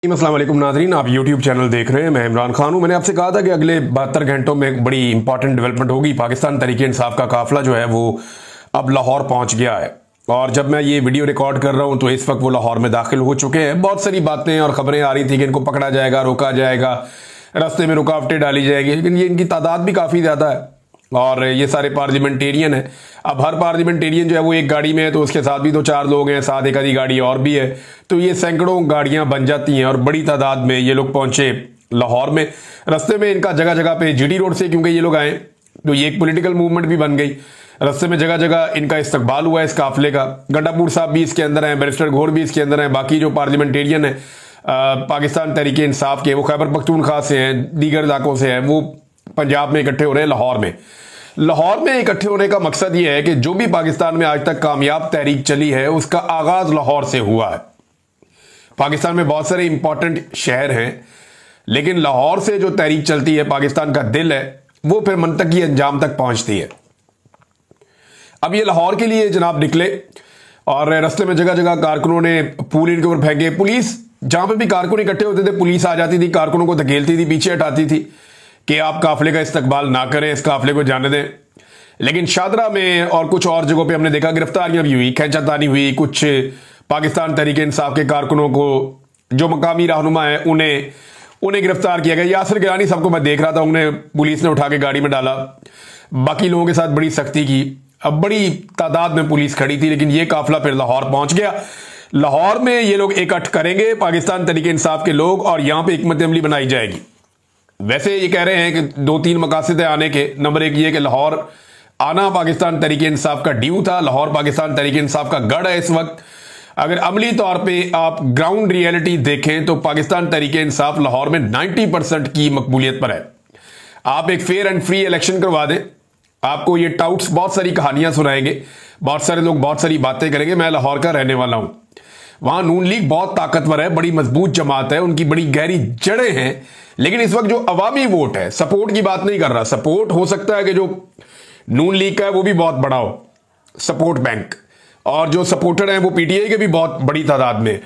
अस्सलाम वालेकुम नाज़रीन, आप YouTube चैनल देख रहे हैं। मैं इमरान खान हूं। मैंने आपसे कहा था कि अगले 72 घंटों में एक बड़ी इंपॉर्टेंट डेवलपमेंट होगी। पाकिस्तान तहरीक इंसाफ का काफिला जो है वो अब लाहौर पहुंच गया है और जब मैं ये वीडियो रिकॉर्ड कर रहा हूं तो इस वक्त वो लाहौर में दाखिल हो चुके हैं। बहुत सारी बातें और खबरें आ रही थी कि इनको पकड़ा जाएगा, रोका जाएगा, रास्ते में रुकावटें डाली जाएगी, लेकिन ये इनकी तादाद भी काफ़ी ज़्यादा है और ये सारे पार्लियामेंटेरियन है। अब हर पार्लियामेंटेरियन जो है वो एक गाड़ी में है तो उसके साथ भी दो चार लोग हैं, साथ एक आधी गाड़ी और भी है, तो ये सैकड़ों गाड़ियां बन जाती हैं और बड़ी तादाद में ये लोग पहुंचे लाहौर में। रास्ते में इनका जगह जगह पे जीटी रोड से क्योंकि ये लोग आए तो ये एक पॉलिटिकल मूवमेंट भी बन गई। रास्ते में जगह जगह इनका इस्तकबाल हुआ इस काफिले का। गंडापुर साहब भी इसके अंदर हैं, बैरिस्टर घोर भी इसके अंदर हैं, बाकी जो पार्लियामेंटेरियन है पाकिस्तान तहरीक इंसाफ के, वो खैबर पख्तूनख्वा से हैं, दीगर इलाकों से हैं, वो पंजाब में इकट्ठे हो रहे हैं लाहौर में। लाहौर में इकट्ठे होने का मकसद यह है कि जो भी पाकिस्तान में आज तक कामयाब तहरीक चली है उसका आगाज लाहौर से हुआ है। पाकिस्तान में बहुत सारे इंपॉर्टेंट शहर हैं लेकिन लाहौर से जो तहरीक चलती है, पाकिस्तान का दिल है, वो फिर मंतकी अंजाम तक पहुंचती है। अब ये लाहौर के लिए जनाब निकले और रास्ते में जगह जगह कारकुनों ने फूल इनके ऊपर फेंके। पुलिस, जहां पे भी कारकुन इकट्ठे होते थे, पुलिस आ जाती थी, कारकुनों को धकेलती थी, पीछे हटाती थी कि आप काफिले का इस्तकबाल ना करें, इस काफिले को जाने दें। लेकिन शादरा में और कुछ और जगहों पे हमने देखा गिरफ्तारियां भी हुई, खींचातानी हुई। कुछ पाकिस्तान तहरीक इंसाफ के कारकुनों को, जो मकामी रहनुमा है, उन्हें गिरफ्तार किया गया। यासिर गिलानी साहब को मैं देख रहा था, उन्हें पुलिस ने उठा के गाड़ी में डाला। बाकी लोगों के साथ बड़ी सख्ती की। अब बड़ी तादाद में पुलिस खड़ी थी लेकिन ये काफिला फिर लाहौर पहुंच गया। लाहौर में ये लोग इकट्ठ करेंगे पाकिस्तान तहरीक इंसाफ के लोग और यहां पर हिकमत अमली बनाई जाएगी। वैसे ये कह रहे हैं कि दो तीन मकासद आने के। नंबर एक ये कि लाहौर आना पाकिस्तान तहरीक इंसाफ का ड्यू था। लाहौर पाकिस्तान तहरीक इंसाफ का गढ़ है इस वक्त। अगर अमली तौर पे आप ग्राउंड रियलिटी देखें तो पाकिस्तान तहरीक इंसाफ लाहौर में 90% की मकबूलियत पर है। आप एक फेयर एंड फ्री इलेक्शन करवा दें, आपको ये टाउट्स बहुत सारी कहानियां सुनाएंगे, बहुत सारे लोग बहुत सारी बातें करेंगे। मैं लाहौर का रहने वाला हूं, वहां नून लीग बहुत ताकतवर है, बड़ी मजबूत जमात है, उनकी बड़ी गहरी जड़ें हैं। लेकिन इस वक्त जो अवामी वोट है, सपोर्ट की बात नहीं कर रहा, सपोर्ट हो सकता है कि जो नून लीग का है वो भी बहुत बड़ा हो सपोर्ट बैंक, और जो सपोर्टर हैं वो पीटीआई के भी बहुत बड़ी तादाद में,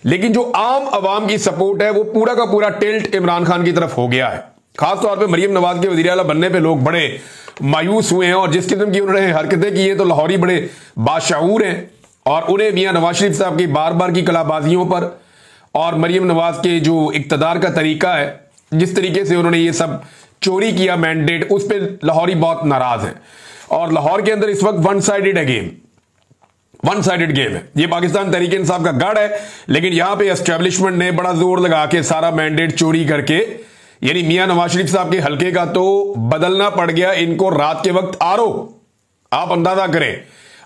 लेकिन जो आम अवाम की सपोर्ट है वो पूरा का पूरा टिल्ट इमरान खान की तरफ हो गया है। खासतौर पर मरियम नवाज के वज़ीर आला बनने पर लोग बड़े मायूस हुए हैं और जिस किस्म की उन्होंने हरकतें की हैं तो लाहौरी बड़े बाशऊर हैं और उन्हें मियां नवाज शरीफ साहब की बार बार की कलाबाजियों पर और मरियम नवाज के जो इक्तदार का तरीका है, जिस तरीके से उन्होंने ये सब चोरी किया मैंडेट, उस पर लाहौरी बहुत नाराज हैं। और लाहौर के अंदर इस वक्त वन साइडेड गेम है। ये पाकिस्तान तहरीक इंसाफ का गढ़ है लेकिन यहां पे एस्टेब्लिशमेंट ने बड़ा जोर लगा के सारा मैंडेट चोरी करके, यानी मियां नवाज शरीफ साहब के हल्के का तो बदलना पड़ गया इनको रात के वक्त आरओ। आप अंदाजा करें,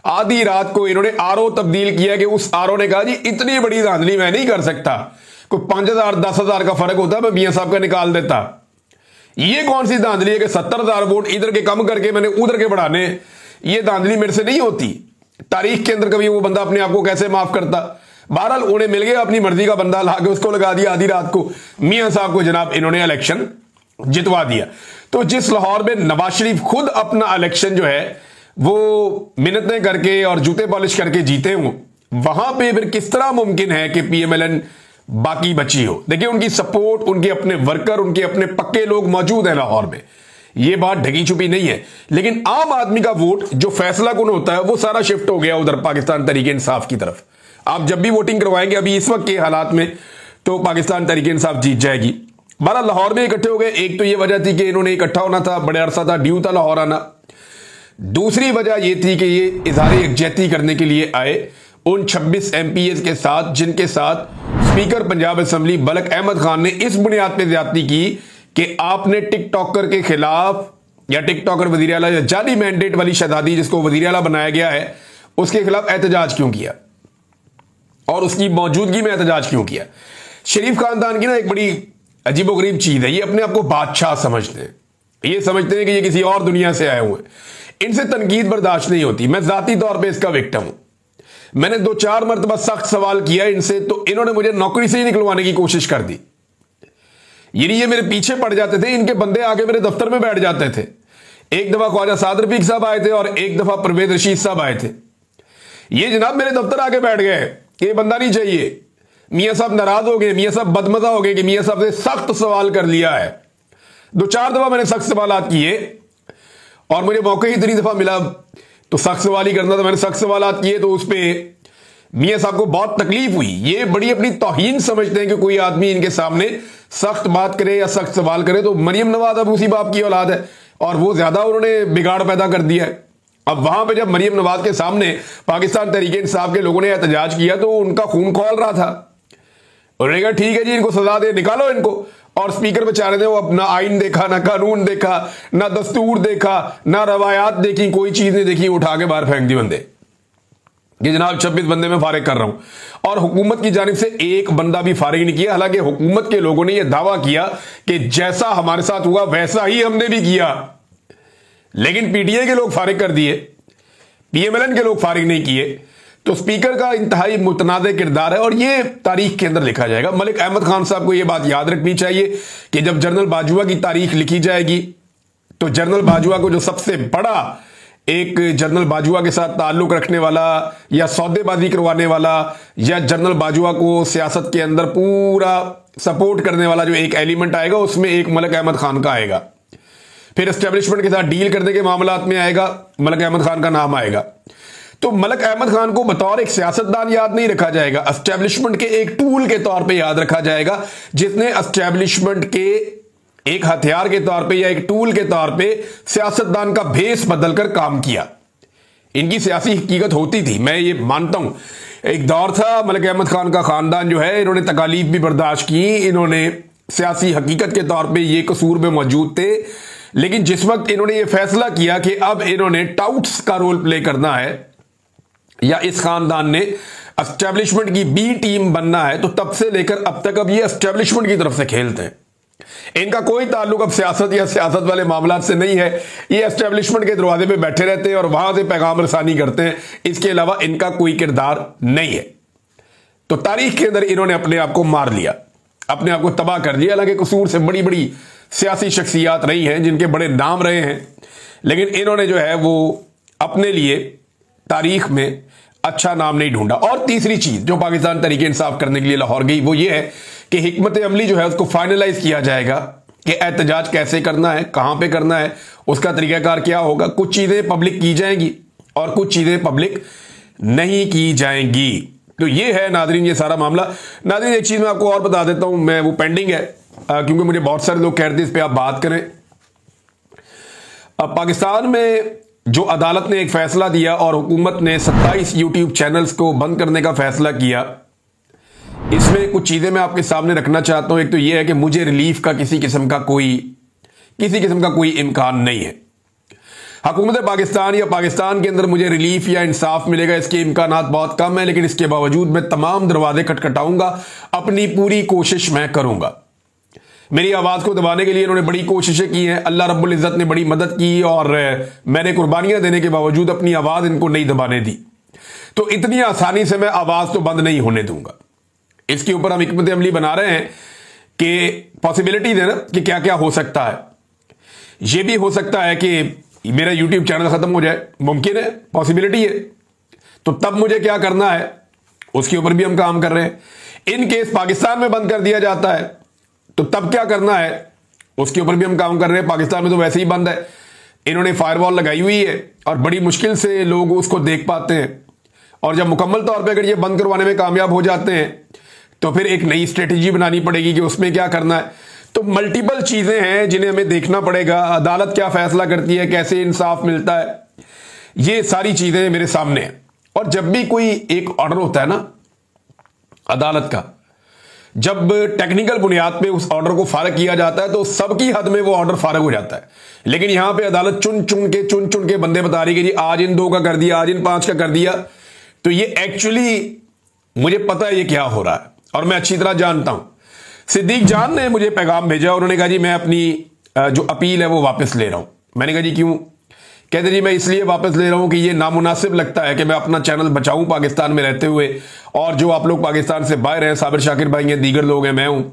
आधी रात को इन्होंने आरओ तब्दील किया कि उस आरओ ने कहा जी इतनी बड़ी धांधली मैं नहीं कर सकता, कोई 5,000 10,000 का फर्क होता मैं मियां साहब का निकाल देता। ये कौन सी धांधली है कि 70,000 वोट इधर के कम करके मैंने उधर के बढ़ाने, ये धांधली मेरे से नहीं होती। तारीख के अंदर कभी वो बंदा अपने आप को कैसे माफ करता। बहरहाल उन्हें मिल गया अपनी मर्जी का बंदा, ला के उसको लगा दिया आधी रात को, मियां साहब को जनाब इन्होंने इलेक्शन जितवा दिया। तो जिस लाहौर में नवाज शरीफ खुद अपना इलेक्शन जो है वो मिन्नतें करके और जूते पॉलिश करके जीते हों, वहां पे फिर किस तरह मुमकिन है कि पीएमएलएन बाकी बची हो। देखिए उनकी सपोर्ट, उनके अपने वर्कर, उनके अपने पक्के लोग मौजूद हैं लाहौर में, ये बात ढकी छुपी नहीं है। लेकिन आम आदमी का वोट जो फैसला कुन होता है वो सारा शिफ्ट हो गया उधर पाकिस्तान तहरीक इंसाफ की तरफ। आप जब भी वोटिंग करवाएंगे अभी इस वक्त के हालात में तो पाकिस्तान तहरीक इंसाफ जीत जाएगी। 12 लाहौर में इकट्ठे हो गए। एक तो ये वजह थी कि इन्होंने इकट्ठा होना था, बड़े अरसा था ड्यू था लाहौर आना। दूसरी वजह यह थी कि ये इजहार यकजहती करने के लिए आए उन 26 एमपीएस के साथ जिनके साथ स्पीकर पंजाब असेंबली बलक अहमद खान ने इस बुनियाद पर ज्यादती की कि आपने टिकटॉकर के खिलाफ, या टिकटॉकर वजीर आला या जाली मैंडेट वाली शहजादी जिसको वजीर आला बनाया गया है उसके खिलाफ एहतजाज क्यों किया और उसकी मौजूदगी में एहतजाज क्यों किया। शरीफ खानदान की ना एक बड़ी अजीबोगरीब चीज है, ये अपने आप को बादशाह समझते हैं, ये समझते हैं कि ये किसी और दुनिया से आए हुए हैं, इनसे तनकीद बर्दाश्त नहीं होती। मैं जाती तौर पे इसका विक्टिम हूं। मैंने 2-4 मरतबा सख्त सवाल किया इनसे तो इन्होंने मुझे नौकरी से ही निकलवाने की कोशिश कर दी। ये मेरे पीछे पड़ जाते थे, इनके बंदे आके मेरे दफ्तर में बैठ जाते थे। एक दफा ख्वाजा साद रफीक साहब आए थे और एक दफा परवेज रशीद साहब आए थे। ये जनाब मेरे दफ्तर आके बैठ गए, ये बंदा नहीं चाहिए। मियां साहब नाराज हो गए, मियां साहब बदमजा हो गए कि मियां साहब से सख्त सवाल कर लिया है। 2-4 दफा मैंने सख्त सवाल किए और मुझे मौका ही इतनी दफा मिला तो सख्त सवाल ही करना था। मैंने सख्त सवाल किए तो उस पर मियां साहब को बहुत तकलीफ हुई। ये बड़ी अपनी तौहीन समझते हैं कि कोई आदमी इनके सामने सख्त बात करे या सख्त सवाल करे। तो मरियम नवाज अब उसी बाप की औलाद है और वो ज्यादा उन्होंने बिगाड़ पैदा कर दिया है। अब वहां पे जब मरियम नवाज के सामने पाकिस्तान तहरीक इंसाफ के लोगों ने एहतजाज किया तो उनका खून खौल रहा था। उन्होंने कहा ठीक है जी, इनको सजा दे, निकालो इनको। और स्पीकर बेचारे ने वो अपना आइन देखा, ना कानून देखा, ना दस्तूर देखा, ना रवायात देखी, कोई चीज नहीं देखी, उठा के बाहर फेंक दी बंदे कि जनाब 26 बंदे में फारिग कर रहा हूं। और हुकूमत की जानिब से एक बंदा भी फारिग नहीं किया। हालांकि हुकूमत के लोगों ने यह दावा किया कि जैसा हमारे साथ हुआ वैसा ही हमने भी किया, लेकिन पीटीआई के लोग फारिग कर दिए, पीएमएलएन के लोग फारिग नहीं किए। तो स्पीकर का इंतहाई मुतनाज़ किरदार है और यह तारीख के अंदर लिखा जाएगा। मलिक अहमद खान साहब को यह बात याद रखनी चाहिए कि जब जनरल बाजवा की तारीख लिखी जाएगी तो जनरल बाजवा को जो सबसे बड़ा एक जनरल बाजवा के साथ ताल्लुक रखने वाला या सौदेबाजी करवाने वाला या जनरल बाजवा को सियासत के अंदर पूरा सपोर्ट करने वाला जो एक एलिमेंट आएगा उसमें एक मलिक अहमद खान का आएगा। फिर एस्टेब्लिशमेंट के साथ डील करने के मामलात में आएगा, मलिक अहमद खान का नाम आएगा। तो मलिक अहमद खान को बतौर एक सियासतदान याद नहीं रखा जाएगा, एस्टेब्लिशमेंट के एक टूल के तौर पे याद रखा जाएगा जिसने एस्टेब्लिशमेंट के एक हथियार के तौर पे या एक टूल के तौर पे सियासतदान का भेस बदलकर काम किया। इनकी सियासी हकीकत होती थी, मैं ये मानता हूं। एक दौर था मलिक अहमद खान का खानदान जो है, इन्होंने तकालीफ भी बर्दाश्त की, इन्होंने सियासी हकीकत के तौर पे ये कसूर में मौजूद थे। लेकिन जिस वक्त इन्होंने ये फैसला किया कि अब इन्होंने टाउट्स का रोल प्ले करना है या इस खानदान ने एस्टेब्लिशमेंट की बी टीम बनना है, तो तब से लेकर अब तक अब ये एस्टेब्लिशमेंट की तरफ से खेलते हैं। इनका कोई ताल्लुक अब सियासत या सियासत वाले मामलात से नहीं है। ये एस्टेब्लिशमेंट के दरवाजे पे बैठे रहते हैं और वहां से पैगाम रसानी करते हैं, इसके अलावा इनका कोई किरदार नहीं है। तो तारीख के अंदर इन्होंने अपने आप को मार लिया, अपने आप को तबाह कर दिया। हालांकि कसूर से बड़ी बड़ी सियासी शख्सियात रही हैं जिनके बड़े नाम रहे हैं, लेकिन इन्होंने जो है वो अपने लिए तारीख में अच्छा नाम नहीं ढूंढा। और तीसरी चीज जो पाकिस्तान तहरीक इंसाफ करने के लिए लाहौर गई वो ये है कि हिकमत अमली जो है उसको फाइनलाइज किया जाएगा कि एहतजाज कैसे करना है, कहां पे करना है, उसका तरीकाकार क्या होगा। कुछ चीजें पब्लिक की जाएंगी और कुछ चीजें पब्लिक नहीं की जाएंगी। तो ये है नादरीन ये सारा मामला। नादरीन एक चीज मैं आपको और बता देता हूं, मैं वो पेंडिंग है क्योंकि मुझे बहुत सारे लोग कह रहे थे इस पर आप बात करें। अब पाकिस्तान में जो अदालत ने एक फैसला दिया और हुकूमत ने 27 यूट्यूब चैनल्स को बंद करने का फैसला किया, इसमें कुछ चीजें मैं आपके सामने रखना चाहता हूं। एक तो यह है कि मुझे रिलीफ का किसी किस्म का कोई इम्कान नहीं है। हुकूमत पाकिस्तान या पाकिस्तान के अंदर मुझे रिलीफ या इंसाफ मिलेगा इसके इम्कानात बहुत कम है, लेकिन इसके बावजूद मैं तमाम दरवाजे खटखटाऊंगा, अपनी पूरी कोशिश मैं करूंगा। मेरी आवाज को दबाने के लिए इन्होंने बड़ी कोशिशें की हैं, अल्लाह रब्बुल इज्जत ने बड़ी मदद की और मैंने कुर्बानियां देने के बावजूद अपनी आवाज इनको नहीं दबाने दी। तो इतनी आसानी से मैं आवाज तो बंद नहीं होने दूंगा। इसके ऊपर हम हिकमत अमली बना रहे हैं कि पॉसिबिलिटी है ना कि क्या क्या हो सकता है। यह भी हो सकता है कि मेरा यूट्यूब चैनल खत्म हो जाए, मुमकिन है, पॉसिबिलिटी है। तो तब मुझे क्या करना है उसके ऊपर भी हम काम कर रहे हैं। इन केस पाकिस्तान में बंद कर दिया जाता है तो तब क्या करना है उसके ऊपर भी हम काम कर रहे हैं। पाकिस्तान में तो वैसे ही बंद है, इन्होंने फायरवॉल लगाई हुई है और बड़ी मुश्किल से लोग उसको देख पाते हैं। और जब मुकम्मल तौर पे अगर ये बंद करवाने में कामयाब हो जाते हैं तो फिर एक नई स्ट्रेटेजी बनानी पड़ेगी कि उसमें क्या करना है। तो मल्टीपल चीजें हैं जिन्हें हमें देखना पड़ेगा। अदालत क्या फैसला करती है, कैसे इंसाफ मिलता है, ये सारी चीजें मेरे सामने हैं। और जब भी कोई एक ऑर्डर होता है ना अदालत का, जब टेक्निकल बुनियाद पे उस ऑर्डर को फारग किया जाता है तो सबकी हद में वो ऑर्डर फारग हो जाता है। लेकिन यहां पे अदालत चुन चुन के बंदे बता रही है कि जी आज इन 2 का कर दिया, आज इन 5 का कर दिया। तो ये एक्चुअली मुझे पता है ये क्या हो रहा है और मैं अच्छी तरह जानता हूं। सिद्दीक जान ने मुझे पैगाम भेजा, उन्होंने कहा जी मैं अपनी जो अपील है वो वापस ले रहा हूं। मैंने कहा जी क्यों? कहते जी मैं इसलिए वापस ले रहा हूं कि ये नामुनासिब लगता है कि मैं अपना चैनल बचाऊं पाकिस्तान में रहते हुए, और जो आप लोग पाकिस्तान से बाहर हैं, साबिर शाकिर भाई हैं, दीगर लोग हैं, मैं हूं,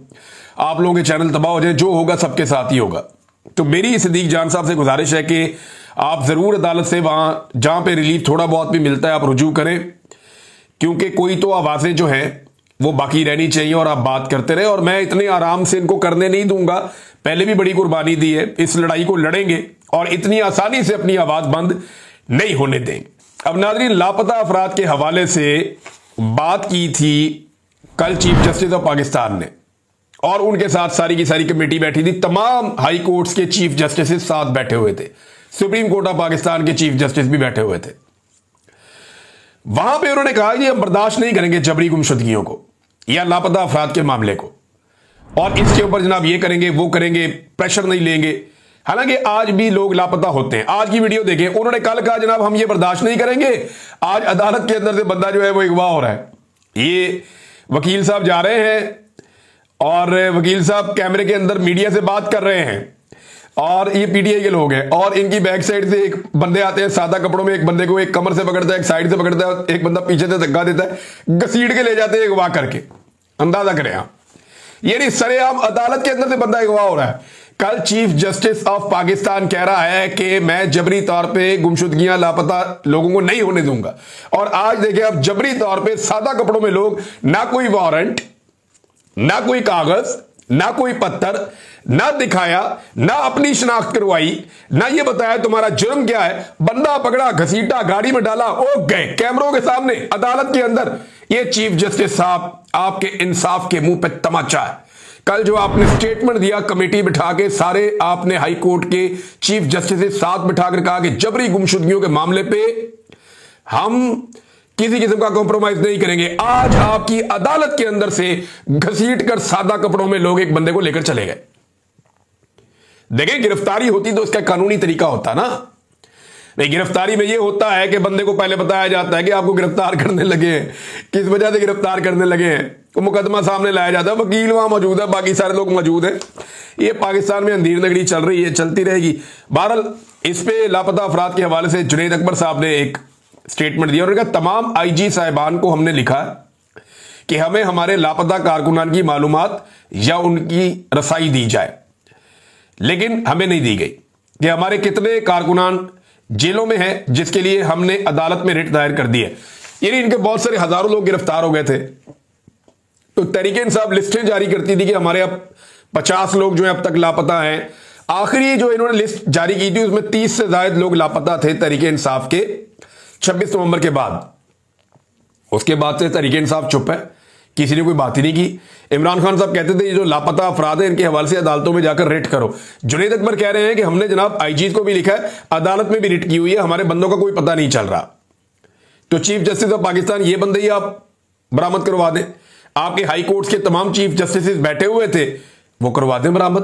आप लोगों के चैनल तबाह हो जाए, जो होगा सबके साथ ही होगा। तो मेरी सिद्दीक जान साहब से गुजारिश है कि आप जरूर अदालत से वहां जहां पे रिलीफ थोड़ा बहुत भी मिलता है आप रुजू करें, क्योंकि कोई तो आवाजें जो हैं वो बाकी रहनी चाहिए और आप बात करते रहे, और मैं इतने आराम से इनको करने नहीं दूंगा। पहले भी बड़ी कुर्बानी दी है, इस लड़ाई को लड़ेंगे और इतनी आसानी से अपनी आवाज बंद नहीं होने देंगे। अब नाज़रीन, लापता अफराद के हवाले से बात की थी कल चीफ जस्टिस ऑफ पाकिस्तान ने, और उनके साथ सारी की सारी कमेटी बैठी थी। तमाम हाई कोर्ट्स के चीफ जस्टिस साथ बैठे हुए थे, सुप्रीम कोर्ट ऑफ पाकिस्तान के चीफ जस्टिस भी बैठे हुए थे। वहां पे उन्होंने कहा कि हम बर्दाश्त नहीं करेंगे जबरी गुमशुदगियों को या लापता अफराद के मामले को, और इसके ऊपर जनाब ये करेंगे वो करेंगे, प्रेशर नहीं लेंगे। हालांकि आज भी लोग लापता होते हैं। आज की वीडियो देखें, उन्होंने कल कहा जनाब हम ये बर्दाश्त नहीं करेंगे, आज अदालत के अंदर से बंदा जो है वो अगवा हो रहा है। ये वकील साहब जा रहे हैं और वकील साहब कैमरे के अंदर मीडिया से बात कर रहे हैं, और ये पीटीआई के लोग हैं, और इनकी बैक साइड से एक बंदे आते हैं सादा कपड़ों में, एक बंदे को एक कमर से पकड़ता है, एक साइड से पकड़ता है, एक बंदा पीछे से धक्का देता है, घसीट के ले जाते हैं अगवा करके। अंदाजा करें आप, यानी सरेआम अदालत के अंदर से बंदा अगवा हो रहा है। कल चीफ जस्टिस ऑफ पाकिस्तान कह रहा है कि मैं जबरी तौर पे गुमशुदगियां लापता लोगों को नहीं होने दूंगा, और आज देखिए अब जबरी तौर पे सादा कपड़ों में लोग, ना कोई वारंट, ना कोई कागज, ना कोई पत्थर, ना दिखाया, ना अपनी शिनाख्त करवाई, ना ये बताया तुम्हारा जुर्म क्या है, बंदा पकड़ा, घसीटा, गाड़ी में डाला, ओ गए कैमरों के सामने अदालत के अंदर। ये चीफ जस्टिस साहब आपके इंसाफ के मुंह पे तमाचा है। कल जो आपने स्टेटमेंट दिया कमेटी बिठा के, सारे आपने हाई कोर्ट के चीफ जस्टिस से साथ बिठाकर कहा कि जबरी गुमशुदगियों के मामले पे हम किसी किस्म का कॉम्प्रोमाइज नहीं करेंगे। आज आपकी अदालत के अंदर से घसीट कर सादा कपड़ों में लोग एक बंदे को लेकर चले गए। देखें, गिरफ्तारी होती तो इसका कानूनी तरीका होता ना। नहीं, गिरफ्तारी में यह होता है कि बंदे को पहले बताया जाता है कि आपको गिरफ्तार करने लगे हैं, किस वजह से गिरफ्तार करने लगे हैं, तो मुकदमा सामने लाया जाता है, वकील वहां मौजूद है, बाकी सारे लोग मौजूद हैं। ये पाकिस्तान में अंधेर नगरी चल रही है, चलती रहेगी। बहरहाल इस पे लापता अफराद के हवाले से जुनैद अकबर साहब ने एक स्टेटमेंट दिया और कहा तमाम आईजी साहिबान को हमने लिखा कि हमें हमारे लापता कारकुनान की मालूमात या उनकी रसाई दी जाए, लेकिन हमें नहीं दी गई कि हमारे कितने कारकुनान जेलों में हैं, जिसके लिए हमने अदालत में रिट दायर कर दी है। यानी इनके बहुत सारे हजारों लोग गिरफ्तार हो गए थे, तो तहरीक इंसाफ लिस्टें जारी करती थी कि हमारे अब 50 लोग जो है अब तक लापता हैं। आखिरी जो इन्होंने लिस्ट जारी की थी उसमें 30 से ज्यादा लोग लापता थे तहरीक इंसाफ के 26 नवंबर के बाद। उसके बाद से तहरीक इंसाफ चुप है, किसी ने कोई बात ही नहीं की। इमरान खान साहब कहते थे ये जो लापता अफराद है इनके हवाले से अदालतों में जाकर रिट करो। जुनैद अकबर कह रहे हैं कि हमने जनाब आईजी को भी लिखा है, अदालत में भी रिट की हुई है, हमारे बंदों का कोई पता नहीं चल रहा। तो चीफ जस्टिस ऑफ पाकिस्तान ये बंदे ही आप बरामद करवा दें। आपके हाई कोर्ट के तमाम चीफ जस्टिस बैठे हुए थे, वो करवा दें बरामद।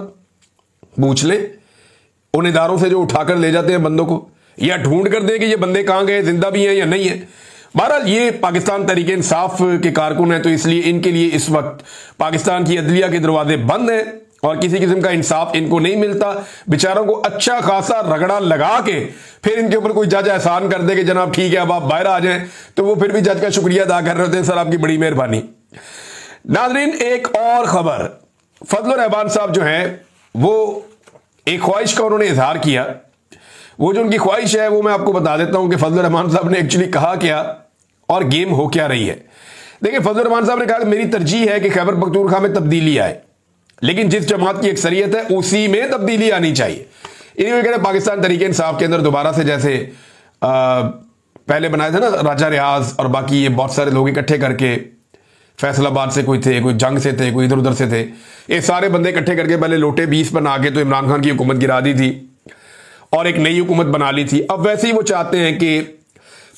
पूछ लें उन इदारों से जो उठाकर ले जाते हैं बंदों को, या ढूंढ कर दें कि ये बंदे कहां गए, जिंदा भी हैं या नहीं है। बहरहाल ये पाकिस्तान तहरीक इंसाफ के कारकुन हैं, तो इसलिए इनके लिए इस वक्त पाकिस्तान की अदलिया के दरवाजे बंद हैं और किसी किस्म का इंसाफ इनको नहीं मिलता। बेचारों को अच्छा खासा रगड़ा लगा के फिर इनके ऊपर कोई जज एहसान कर दे कि जनाब ठीक है अब आप बाहर आ जाएं, तो वो फिर भी जज का शुक्रिया अदा कर रहे होते हैं, सर आपकी बड़ी मेहरबानी। नाजरीन, एक और खबर, फजलुर रहमान साहब जो हैं वो एक ख्वाहिश का उन्होंने इजहार किया। वो जो उनकी ख्वाहिश है वो मैं आपको बता देता हूं कि फजलुर रहमान साहब ने एक्चुअली कहा क्या और गेम हो क्या रही है। देखिए, फजलुर रहमान साहब ने कहा कि मेरी तरजीह है कि खैबर पख्तूनख्वा में तब्दीली आए, लेकिन जिस जमात की अक्सरियत है उसी में तब्दीली आनी चाहिए। इन्हीं कह रहे पाकिस्तान तहरीक इंसाफ के अंदर दोबारा से जैसे पहले बनाए थे ना राजा रियाज और बाकी ये बहुत सारे लोग इकट्ठे करके, फैसलाबाद से कोई थे, कोई जंग से थे, कोई इधर उधर से थे, ये सारे बंदे इकट्ठे करके पहले लोटे 20 बना के तो इमरान खान की हुकूमत गिरा दी थी और एक नई हुकूमत बना ली थी। अब वैसे ही वो चाहते हैं कि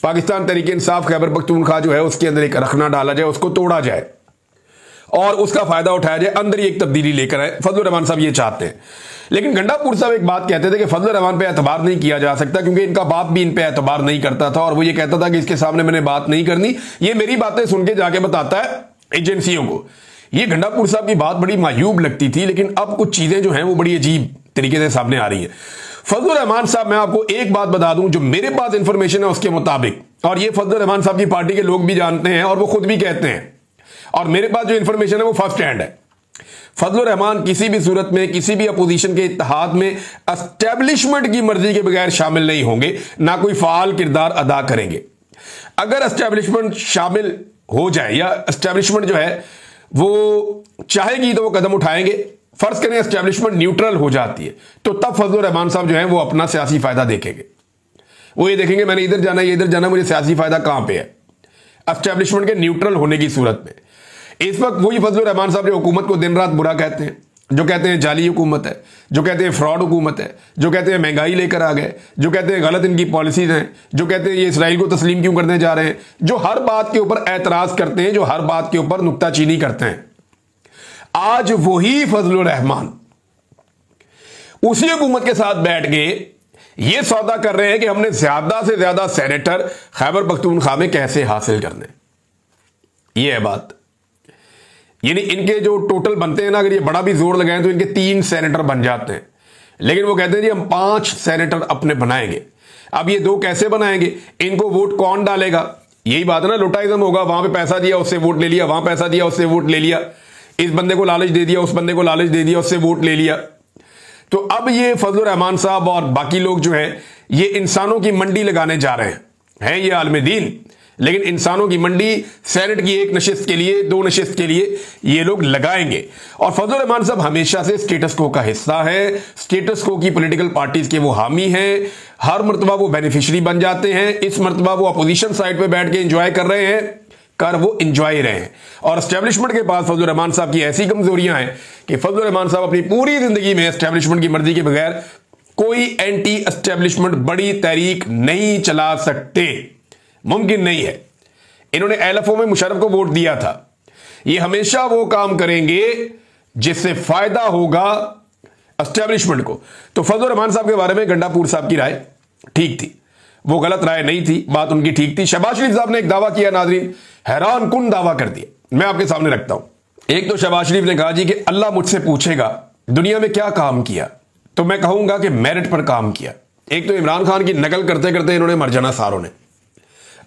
पाकिस्तान तहरीक इंसाफ खैबर पख्तूनख्वा जो है उसके अंदर एक रखना डाला जाए, उसको तोड़ा जाए और उसका फायदा उठाया जाए, अंदर ही एक तब्दीली लेकर आए। फजलुर रहमान साहब ये चाहते हैं। लेकिन गंडापुर साहब एक बात कहते थे कि फजलुर रहमान पे एतबार नहीं किया जा सकता क्योंकि इनका बाप भी इन पे एतबार नहीं करता था, और वो ये कहता था कि इसके सामने मैंने बात नहीं करनी, ये मेरी बातें सुन के जाके बताता है एजेंसियों को। ये गंडापुर साहब की बात बड़ी मायूब लगती थी, लेकिन अब कुछ चीजें जो हैं वो बड़ी अजीब तरीके से सामने आ रही है। फजलुर रहमान साहब, मैं आपको एक बात बता दूं जो मेरे पास इंफॉर्मेशन है उसके मुताबिक, और ये फजलुर रहमान साहब की पार्टी के लोग भी जानते हैं और वो खुद भी कहते हैं, और मेरे पास जो इंफॉर्मेशन है वो फर्स्ट हैंड है। फजलुर रहमान किसी भी सूरत में किसी भी अपोजिशन के इत्तेहाद में एस्टेब्लिशमेंट की मर्जी के बगैर शामिल नहीं होंगे, ना कोई फाल किरदार अदा करेंगे। अगर एस्टेब्लिशमेंट शामिल हो जाए या एस्टेब्लिशमेंट जो है वो चाहेगी तो वो कदम उठाएंगे। फर्ज करें एस्टेब्लिशमेंट न्यूट्रल हो जाती है तो तब फजलुर रहमान साहब जो है वो अपना सियासी फायदा देखेंगे। वो ये देखेंगे मैंने इधर जाना, ये इधर जाना, मुझे सियासी फायदा कहां पे है एस्टेब्लिशमेंट के न्यूट्रल होने की सूरत में। इस वक्त वही फजलुर रहमान साहब जो हुकूमत को दिन रात बुरा कहते हैं, जो कहते हैं जाली हुकूमत है, जो कहते हैं फ्रॉड हुकूमत है, जो कहते हैं महंगाई लेकर आ गए, जो कहते हैं गलत इनकी पॉलिसीज हैं, जो कहते हैं ये इसराइल को तस्लीम क्यों करने जा रहे हैं, जो हर बात के ऊपर एतराज करते हैं, जो हर बात के ऊपर नुक्ताचीनी करते हैं, आज वही फजलुर रहमान उसी हुकूमत के साथ बैठ के ये सौदा कर रहे हैं कि हमने ज्यादा से ज्यादा सेनेटर खैबर पख्तूनख्वा में कैसे हासिल करने। ये है बात। यानी इनके जो टोटल बनते हैं ना, अगर ये बड़ा भी जोर लगाएं तो इनके 3 सेनेटर बन जाते हैं, लेकिन वो कहते हैं जी हम 5 सेनेटर अपने बनाएंगे। अब ये 2 कैसे बनाएंगे, इनको वोट कौन डालेगा, यही बात है ना, लोटाइज्म होगा। वहां पे पैसा दिया उससे वोट ले लिया, वहां पैसा दिया उससे वोट ले लिया, इस बंदे को लालच दे दिया, उस बंदे को लालच दे दिया, उससे वोट ले लिया। तो अब ये फजलुर रहमान साहब और बाकी लोग जो है ये इंसानों की मंडी लगाने जा रहे हैं ये आलम दीन, लेकिन इंसानों की मंडी सेनेट की 1 नशिस्त के लिए, 2 नशिस्त के लिए ये लोग लगाएंगे। और फजलुर रहमान साहब हमेशा से स्टेटस को का हिस्सा है, स्टेटस को की पॉलिटिकल पार्टीज के वो हामी हैं, हर मरतबा वो बेनिफिशियरी बन जाते हैं। इस मरतबा वो अपोजिशन साइड पे बैठ के एंजॉय कर रहे हैं, कर वो इंजॉय रहे हैं। और एस्टेब्लिशमेंट के पास फजलुर रहमान साहब की ऐसी कमजोरियां हैं कि फजलुर रहमान साहब अपनी पूरी जिंदगी में एस्टेब्लिशमेंट की मर्जी के बगैर कोई एंटी एस्टेब्लिशमेंट बड़ी तहरीक नहीं चला सकते, मुमकिन नहीं है। इन्होंने एलएफओ में मुशर्रफ को वोट दिया था, ये हमेशा वो काम करेंगे जिससे फायदा होगा एस्टेब्लिशमेंट को। तो फजलुर रहमान साहब के बारे में गंडापुर साहब की राय ठीक थी, वो गलत राय नहीं थी, बात उनकी ठीक थी। शहबाज शरीफ साहब ने एक दावा किया, नाज़रीन हैरान कुन दावा कर दिया, मैं आपके सामने रखता हूं। एक तो शहबाज शरीफ ने कहा जी कि अल्लाह मुझसे पूछेगा दुनिया में क्या काम किया, तो मैं कहूंगा कि मेरिट पर काम किया। एक तो इमरान खान की नकल करते करते इन्होंने मर जाना, सारों ने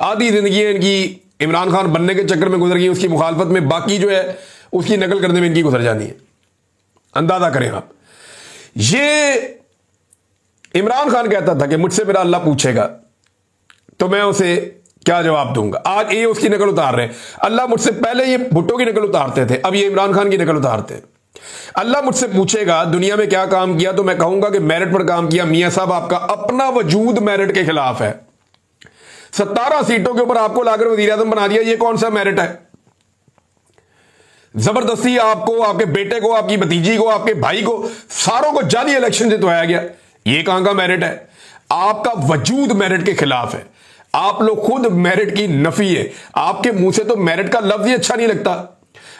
आधी जिंदगी इनकी इमरान खान बनने के चक्कर में गुजर गई, उसकी मुखालफत में, बाकी जो है उसकी नकल करने में इनकी गुजर जानी है। अंदाजा करें आप, ये इमरान खान कहता था कि मुझसे मेरा अल्लाह पूछेगा तो मैं उसे क्या जवाब दूंगा। आज ये उसकी नकल उतार रहे हैं। अल्लाह मुझसे, पहले ये भुट्टो की नकल उतारते थे, अब ये इमरान खान की नकल उतारते हैं। अल्लाह मुझसे पूछेगा दुनिया में क्या काम किया, तो मैं कहूंगा कि मेरिट पर काम किया। मियां साहब आपका अपना वजूद मेरिट के खिलाफ है, 17 सीटों के ऊपर आपको लाकर वजीर आजम बना दिया, ये कौन सा मेरिट है? जबरदस्ती आपको, आपके बेटे को, आपकी भतीजी को, आपके भाई को, सारों को जाली इलेक्शन जितवाया गया, ये कहां का मेरिट है? आपका वजूद मेरिट के खिलाफ है, आप लोग खुद मेरिट की नफी है। आपके मुंह से तो मेरिट का लफ्ज ही अच्छा नहीं लगता।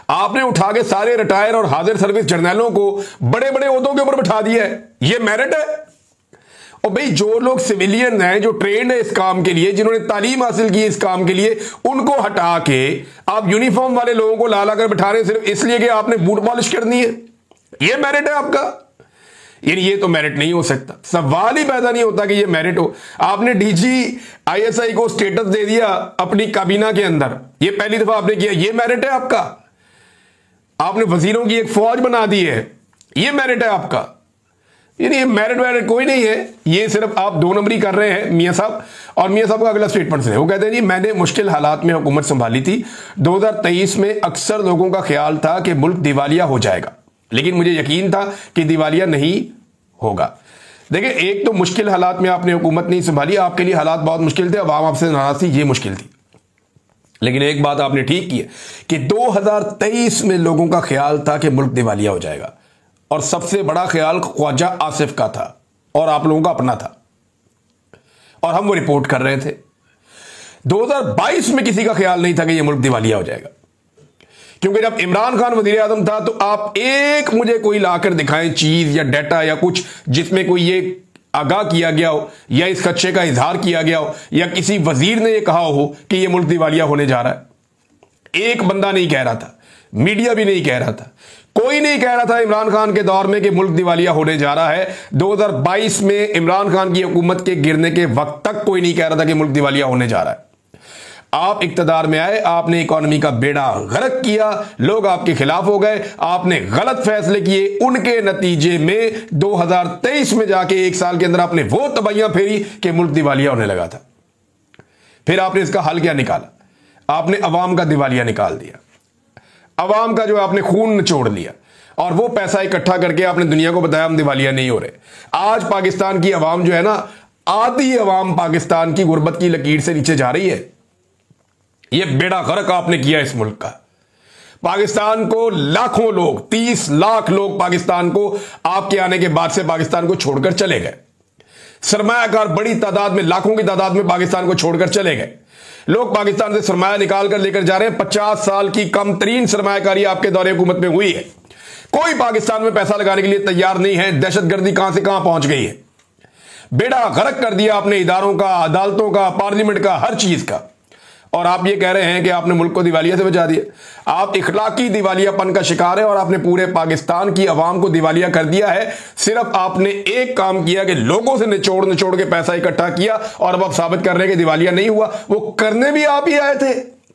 आपने उठा के सारे रिटायर और हाजिर सर्विस जर्नलों को बड़े बड़े ओहदों के ऊपर बिठा दिया है, ये मेरिट है? और भाई जो लोग सिविलियन हैं, जो ट्रेंड है इस काम के लिए, जिन्होंने तालीम हासिल की इस काम के लिए, उनको हटा के आप यूनिफॉर्म वाले लोगों को ला ला कर बिठा रहे सिर्फ इसलिए कि आपने बूट पॉलिश करनी है, ये मेरिट है आपका? यानी ये तो मेरिट नहीं हो सकता, सवाल ही पैदा नहीं होता कि ये मेरिट हो। आपने डीजी आईएसआई को स्टेटस दे दिया अपनी काबीना के अंदर, ये पहली दफा आपने किया, ये मेरिट है आपका? आपने वजीरों की एक फौज बना दी है, ये मेरिट है आपका? यानी ये मेरिट कोई नहीं है, ये सिर्फ आप 2 नंबरी कर रहे हैं मियां साहब। और मियां साहब का अगला स्टेटमेंट है, वो कहते हैं जी मैंने मुश्किल हालात में हुकूमत संभाली थी। 2023 में अक्सर लोगों का ख्याल था कि मुल्क दिवालिया हो जाएगा, लेकिन मुझे यकीन था कि दिवालिया नहीं होगा। देखिए, एक तो मुश्किल हालात में आपने हुकूमत नहीं संभाली, आपके लिए हालात बहुत मुश्किल थे, अवाम आपसे नाराज थी, ये मुश्किल थी। लेकिन एक बात आपने ठीक की है कि 2023 में लोगों का ख्याल था कि मुल्क दिवालिया हो जाएगा, और सबसे बड़ा ख्याल ख्वाजा आसिफ का था और आप लोगों का अपना था, और हम वो रिपोर्ट कर रहे थे। 2022 में किसी का ख्याल नहीं था कि यह मुल्क दिवालिया हो जाएगा, क्योंकि जब इमरान खान वजीर आजम था तो आप एक मुझे कोई लाकर दिखाएं चीज या डाटा या कुछ जिसमें कोई ये आगाह किया गया हो या इस खदशे का इजहार किया गया हो या किसी वजीर ने यह कहा हो कि यह मुल्क दिवालिया होने जा रहा है। एक बंदा नहीं कह रहा था, मीडिया भी नहीं कह रहा था, कोई नहीं कह रहा था इमरान खान के दौर में कि मुल्क दिवालिया होने जा रहा है। 2022 में इमरान खान की हुकूमत के गिरने के वक्त तक कोई नहीं कह रहा था कि मुल्क दिवालिया होने जा रहा है। आप इक्तदार में आए, आपने इकोनॉमी का बेड़ा गर्क किया, लोग आपके खिलाफ हो गए, आपने गलत फैसले किए, उनके नतीजे में 2023 में जाके 1 साल के अंदर आपने वो तबाहियां फेरी कि मुल्क दिवालिया होने लगा था। फिर आपने इसका हल क्या निकाला? आपने अवाम का दिवालिया निकाल दिया, अवाम का जो आपने खून निचोड़ लिया, और वो पैसा इकट्ठा करके आपने दुनिया को बताया हम दिवालिया नहीं हो रहे। आज पाकिस्तान की अवाम जो है ना, आधी अवाम पाकिस्तान की गुर्बत की लकीर से नीचे जा रही है। ये बेड़ा गर्क आपने किया इस मुल्क का। पाकिस्तान को लाखों लोग, 30 लाख लोग पाकिस्तान को आपके आने के बाद से पाकिस्तान को छोड़कर चले गए। सरमायाकार बड़ी तादाद में, लाखों की तादाद में पाकिस्तान को छोड़कर चले गए। लोग पाकिस्तान से सरमाया निकाल कर लेकर जा रहे हैं। 50 साल की कम तरीन सरमायाकारी आपके दौरे हुकूमत में हुई है। कोई पाकिस्तान में पैसा लगाने के लिए तैयार नहीं है। दहशतगर्दी कहां से कहां पहुंच गई है। बेड़ा गर्क कर दिया आपने इदारों का, अदालतों का, पार्लियामेंट का, हर चीज का। और आप ये कह रहे हैं कि आपने मुल्क को दिवालिया से बचा दिया। आप इखलाकी दिवालियापन का शिकार है और आपने पूरे पाकिस्तान की आवाम को दिवालिया कर दिया है। सिर्फ आपने एक काम किया कि लोगों से निचोड़ निचोड़ के पैसा इकट्ठा किया, और अब आप साबित कर रहे हैं कि दिवालिया नहीं हुआ। वो करने भी आप ही आए थे,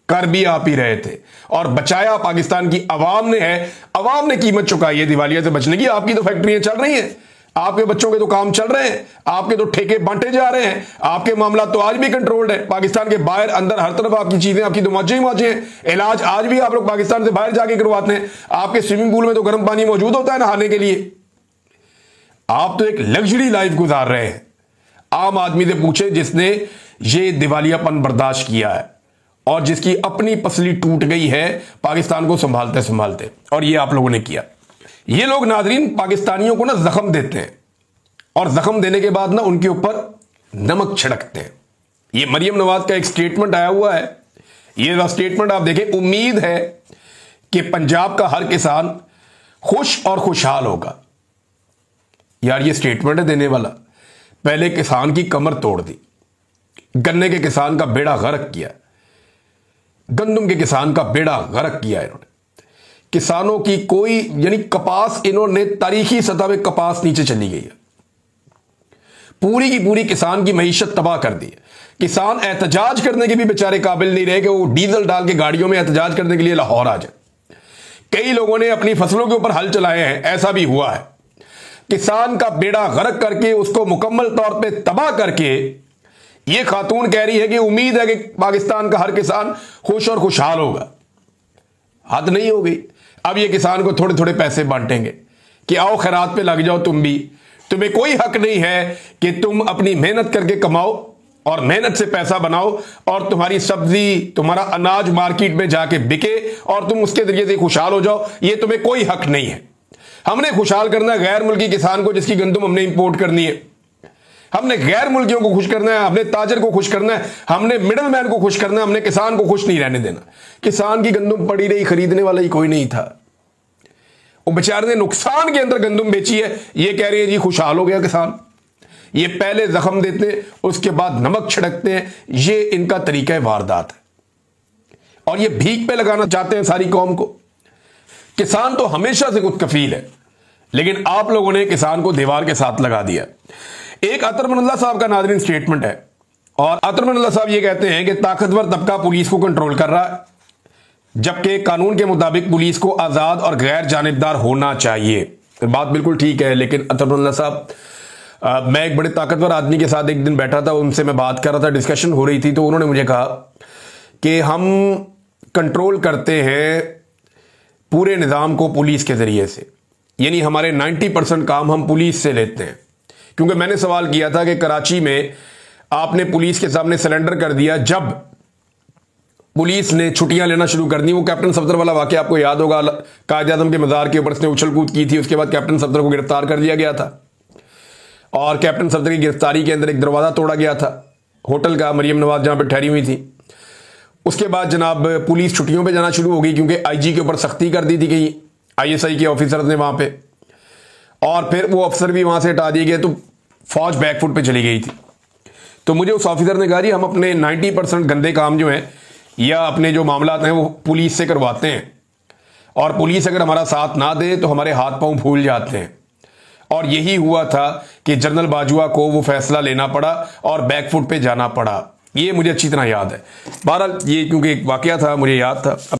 कर भी आप ही रहे थे, और बचाया पाकिस्तान की आवाम ने है। आवाम ने कीमत चुकाई है दिवालिया से बचने की। आपकी तो फैक्ट्रियां चल रही हैं, आपके बच्चों के तो काम चल रहे हैं, आपके तो ठेके बांटे जा रहे हैं, आपके मामला तो आज भी कंट्रोल्ड है। पाकिस्तान के बाहर अंदर हर तरफ आपकी चीजें, आपकी तो मौजें ही मौजें हैं। इलाज आज भी आप लोग पाकिस्तान से बाहर जाके करवाते हैं। आपके स्विमिंग पूल में तो गर्म पानी मौजूद होता है नहाने के लिए। आप तो एक लग्जरी लाइफ गुजार रहे हैं। आम आदमी से पूछे जिसने ये दिवालियापन बर्दाश्त किया है और जिसकी अपनी पसली टूट गई है पाकिस्तान को संभालते संभालते, और ये आप लोगों ने किया। ये लोग नाजरीन पाकिस्तानियों को ना जख्म देते हैं, और जख्म देने के बाद ना उनके ऊपर नमक छिड़कते हैं। ये मरियम नवाज का एक स्टेटमेंट आया हुआ है। ये स्टेटमेंट आप देखें, उम्मीद है कि पंजाब का हर किसान खुश और खुशहाल होगा। यार ये स्टेटमेंट है देने वाला। पहले किसान की कमर तोड़ दी, गन्ने के किसान का बेड़ा गर्क किया, गंदम के किसान का बेड़ा गर्क किया इन्होंने। किसानों की कोई, यानी कपास, इन्होंने तारीखी सतह पे कपास नीचे चली गई है। पूरी की पूरी किसान की मईशत तबाह कर दी है। किसान एहतजाज करने के भी बेचारे काबिल नहीं रहे कि वो डीजल डाल के गाड़ियों में एहतजाज करने के लिए लाहौर आ जाए। कई लोगों ने अपनी फसलों के ऊपर हल चलाए हैं, ऐसा भी हुआ है। किसान का बेड़ा गर्क करके, उसको मुकम्मल तौर पे तबाह करके, ये खातून कह रही है कि उम्मीद है कि पाकिस्तान का हर किसान खुश और खुशहाल होगा। हद नहीं हो गई। अब ये किसान को थोड़े थोड़े पैसे बांटेंगे कि आओ खैरात पे लग जाओ तुम भी। तुम्हें कोई हक नहीं है कि तुम अपनी मेहनत करके कमाओ और मेहनत से पैसा बनाओ, और तुम्हारी सब्जी, तुम्हारा अनाज मार्केट में जाके बिके और तुम उसके जरिए से खुशहाल हो जाओ। ये तुम्हें कोई हक नहीं है। हमने खुशहाल करना है गैर मुल्की किसान को जिसकी गंदम हमने इंपोर्ट करनी है। हमने गैर मुल्कियों को खुश करना है, हमने ताजर को खुश करना है, हमने मिडल मैन को खुश करना है, हमने किसान को खुश नहीं रहने देना। किसान की गंदम पड़ी रही, खरीदने वाला ही कोई नहीं था। वो बेचारे ने नुकसान के अंदर गंदम बेची है, ये कह रहे हैं जी खुशहाल हो गया किसान। ये पहले जख्म देते हैं, उसके बाद नमक छिड़कते हैं। ये इनका तरीका वारदात है, और ये भीख पे लगाना चाहते हैं सारी कौम को। किसान तो हमेशा से खुद कफील है, लेकिन आप लोगों ने किसान को दीवार के साथ लगा दिया। एक अतर मन अल्लाह साहब का नाज़रीन स्टेटमेंट है, और अतर मन अल्लाह साहब ये कहते हैं कि ताकतवर तबका पुलिस को कंट्रोल कर रहा है, जबकि कानून के मुताबिक पुलिस को आजाद और गैर जानिबदार होना चाहिए। तो बात बिल्कुल ठीक है, लेकिन अतर मन अल्लाह साहब, मैं एक बड़े ताकतवर आदमी के साथ एक दिन बैठा था, उनसे मैं बात कर रहा था, डिस्कशन हो रही थी, तो उन्होंने मुझे कहा कि हम कंट्रोल करते हैं पूरे निज़ाम को पुलिस के जरिए से, यानी हमारे 90% काम हम पुलिस से लेते हैं। क्योंकि मैंने सवाल किया था कि कराची में आपने पुलिस के सामने सरेंडर कर दिया जब पुलिस ने छुट्टियां लेना शुरू कर दी। वो कैप्टन सफदर वाला वाकया आपको याद होगा, कायद-ए-आज़म के मज़ार के ऊपर उसने उछल कूद की थी, उसके बाद कैप्टन सफदर को गिरफ्तार कर लिया गया था, और कैप्टन सफदर की गिरफ्तारी के अंदर एक दरवाज़ा तोड़ा गया था होटल का, मरियम नवाज जहां पर ठहरी हुई थी। उसके बाद जनाब पुलिस छुट्टियों पर जाना शुरू हो गई, क्योंकि IG के ऊपर सख्ती कर दी थी कि ISI के ऑफिसर ने वहां पर, और फिर वो अफसर भी वहां से हटा दिए गए, तो फौज बैकफुट पे चली गई थी। तो मुझे उस ऑफिसर ने कहा जी हम अपने 90% गंदे काम जो हैं या अपने जो मामला हैं वो पुलिस से करवाते हैं, और पुलिस अगर हमारा साथ ना दे तो हमारे हाथ पांव फूल जाते हैं। और यही हुआ था कि जनरल बाजुआ को वो फैसला लेना पड़ा और बैकफुट पे जाना पड़ा। ये मुझे अच्छी तरह याद है। बहरहाल ये क्योंकि एक वाकया था, मुझे याद था।